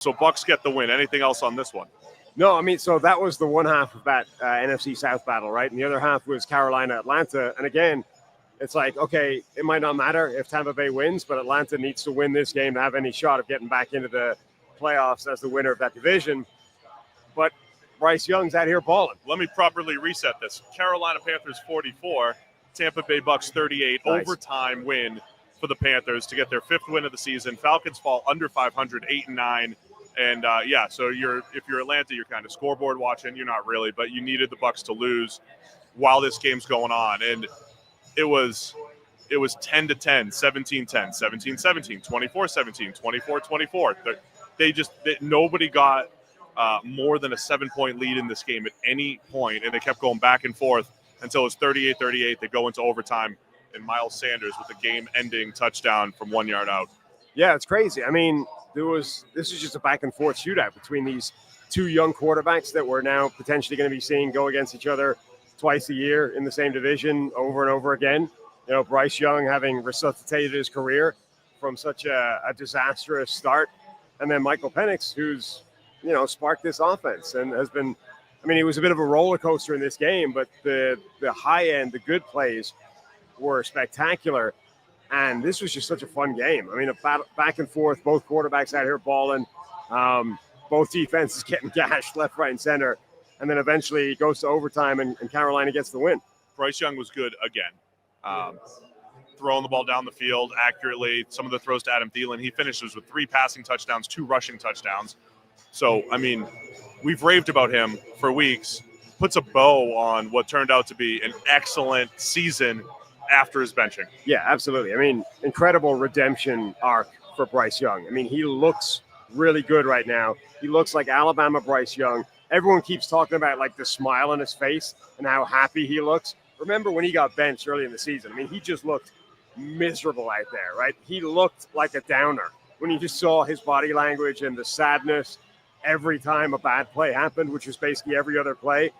So Bucks get the win. Anything else on this one? No, I mean, so that was the one half of that NFC South battle, right? And the other half was Carolina-Atlanta. And again, it's like, okay, it might not matter if Tampa Bay wins, but Atlanta needs to win this game to have any shot of getting back into the playoffs as the winner of that division. But Bryce Young's out here balling. Let me properly reset this. Carolina Panthers 44, Tampa Bay Bucks 38. Nice. Overtime win for the Panthers to get their 5th win of the season. Falcons fall under 500, 8-9. And so if you're Atlanta, you're kind of scoreboard watching. You're not really, but you needed the Bucks to lose while this game's going on. And it was 10-10, 17-10, 17-17, 24-17, 24-24. Nobody got more than a 7-point lead in this game at any point, and they kept going back and forth until it was 38-38. They go into overtime, and Miles Sanders with a game-ending touchdown from 1 yard out. Yeah, it's crazy. I mean, this was just a back-and-forth shootout between these two young quarterbacks that we're now potentially going to be seeing go against each other twice a year in the same division over and over again. You know, Bryce Young having resuscitated his career from such a disastrous start, and then Michael Penix, who's, you know, sparked this offense and has been, I mean, he was a bit of a roller coaster in this game, but the high end, the good plays were spectacular. And this was just such a fun game. I mean, a back and forth, both quarterbacks out here balling, both defenses getting gashed left, right, and center. And then eventually it goes to overtime, and Carolina gets the win. Bryce Young was good again. Throwing the ball down the field accurately. Some of the throws to Adam Thielen. He finishes with 3 passing touchdowns, 2 rushing touchdowns. So, I mean, we've raved about him for weeks. Puts a bow on what turned out to be an excellent season after his benching. Yeah, absolutely. I mean, incredible redemption arc for Bryce Young. I mean, he looks really good right now. He looks like Alabama Bryce Young. Everyone keeps talking about, like, the smile on his face and how happy he looks. Remember when he got benched early in the season? I mean, he just looked miserable out there, right? He looked like a downer when you just saw his body language and the sadness every time a bad play happened, which was basically every other play.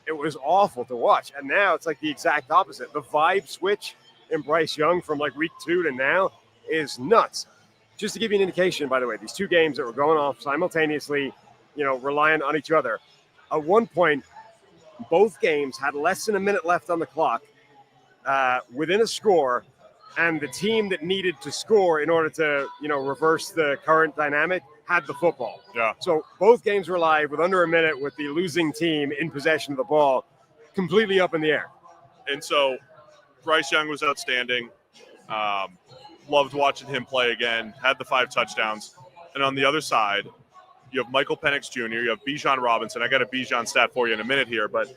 It was awful to watch. And now it's like the exact opposite. The vibe switch in Bryce Young from like week 2 to now is nuts. Just to give you an indication, by the way, these 2 games that were going off simultaneously, you know, reliant on each other. At one point, both games had less than a minute left on the clock within a score, and the team that needed to score in order to, you know, reverse the current dynamic had the football. Yeah. So both games were live with under a minute with the losing team in possession of the ball, completely up in the air. And so Bryce Young was outstanding. Loved watching him play again, had the 5 touchdowns. And on the other side, you have Michael Penix Jr., you have Bijan Robinson. I got a Bijan stat for you in a minute here, but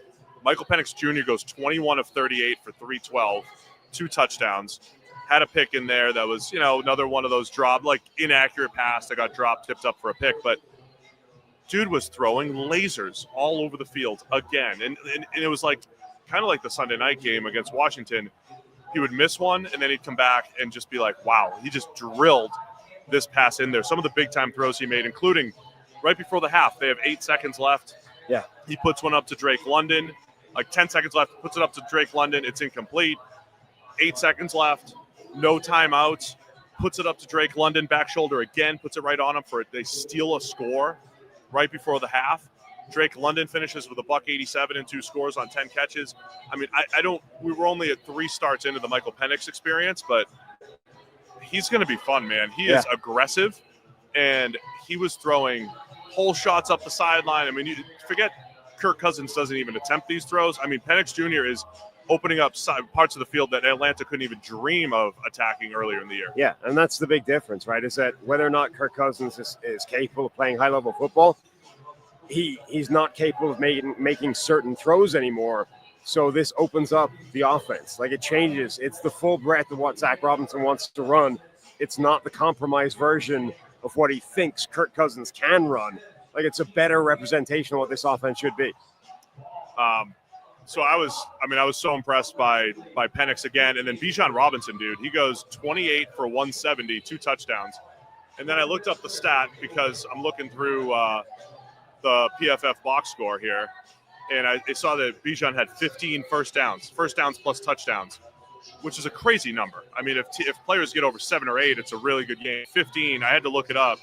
Michael Penix Jr. goes 21 of 38 for 312, 2 touchdowns. Had a pick in there that was, you know, another one of those inaccurate pass that got dropped, tipped up for a pick. But dude was throwing lasers all over the field again. And it was like kind of like the Sunday night game against Washington. He would miss one, and then he'd come back and just be like, wow, he just drilled this pass in there. Some of the big-time throws he made, including right before the half. They have 8 seconds left. Yeah. He puts one up to Drake London. Like 10 seconds left, puts it up to Drake London. It's incomplete. 8 seconds left. No timeouts, puts it up to Drake London, back shoulder again, puts it right on him for it. They steal a score right before the half. Drake London finishes with a $187 and 2 scores on 10 catches. I mean, we were only at 3 starts into the Michael Penix experience, but he's going to be fun, man. He is aggressive, and he was throwing whole shots up the sideline. I mean, you forget Kirk Cousins doesn't even attempt these throws. I mean, Penix Jr. is opening up parts of the field that Atlanta couldn't even dream of attacking earlier in the year. Yeah, and that's the big difference, right, is that whether or not Kirk Cousins is capable of playing high-level football, he's not capable of making certain throws anymore. So this opens up the offense. Like, it changes. It's the full breadth of what Zach Robinson wants to run. It's not the compromised version of what he thinks Kirk Cousins can run. Like, it's a better representation of what this offense should be. So I was so impressed by Penix again. And then Bijan Robinson, dude, he goes 28 for 170, 2 touchdowns. And then I looked up the stat because I'm looking through the PFF box score here. And I saw that Bijan had 15 first downs plus touchdowns, which is a crazy number. I mean, if players get over 7 or 8, it's a really good game. 15, I had to look it up.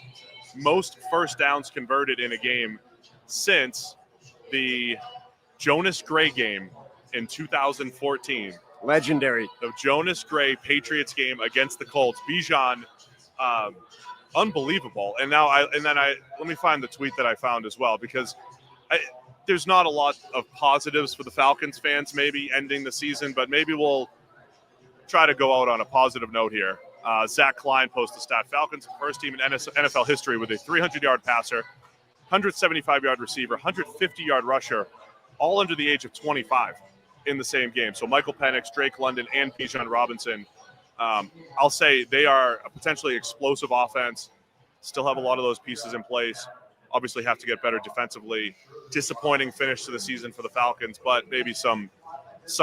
most first downs converted in a game since the Jonas Gray game in 2014. Legendary. The Jonas Gray Patriots game against the Colts. Bijan, unbelievable. And let me find the tweet that I found as well, because there's not a lot of positives for the Falcons fans maybe ending the season, but maybe we'll try to go out on a positive note here. Zach Klein posted a stat. Falcons first team in NFL history with a 300-yard passer, 175-yard receiver, 150-yard rusher, all under the age of 25 in the same game. So Michael Penix, Drake London, and Bijan Robinson, I'll say they are a potentially explosive offense, still have a lot of those pieces in place. Obviously have to get better defensively. Disappointing finish to the season for the Falcons, but maybe some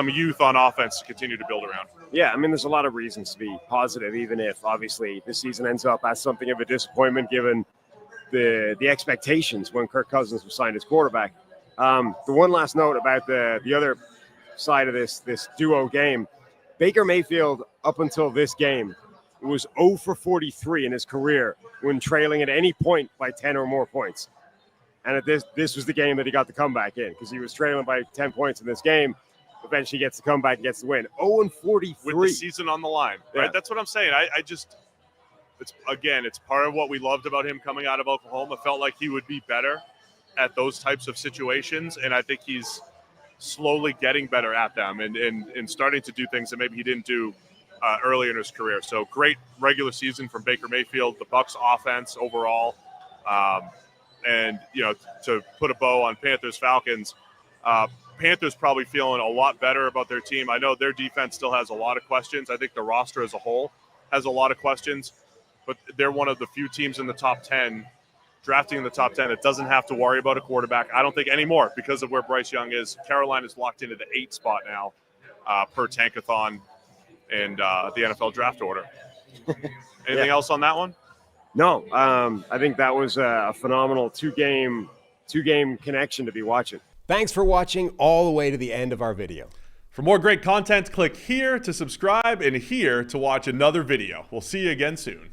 youth on offense to continue to build around. Yeah, I mean, there's a lot of reasons to be positive, even if obviously this season ends up as something of a disappointment given the expectations when Kirk Cousins was signed as quarterback. The one last note about the other side of this duo game, Baker Mayfield, up until this game, was 0 for 43 in his career when trailing at any point by 10 or more points. And this was the game that he got the comeback in, because he was trailing by 10 points in this game. Eventually gets the comeback and gets the win. 0 and 43. With the season on the line, right? Yeah. That's what I'm saying. It's part of what we loved about him coming out of Oklahoma. Felt like he would be better at those types of situations, and I think he's slowly getting better at them and starting to do things that maybe he didn't do earlier in his career. So great regular season from Baker Mayfield, the Bucs offense overall, and to put a bow on Panthers-Falcons. Panthers probably feeling a lot better about their team. I know their defense still has a lot of questions. I think the roster as a whole has a lot of questions, but they're one of the few teams in the top 10, drafting in the top 10, that doesn't have to worry about a quarterback. I don't think anymore because of where Bryce Young is. Carolina's locked into the 8 spot now per Tankathon and the NFL draft order. Anything else on that one? No, I think that was a phenomenal two-game connection to be watching. Thanks for watching all the way to the end of our video. For more great content, click here to subscribe and here to watch another video. We'll see you again soon.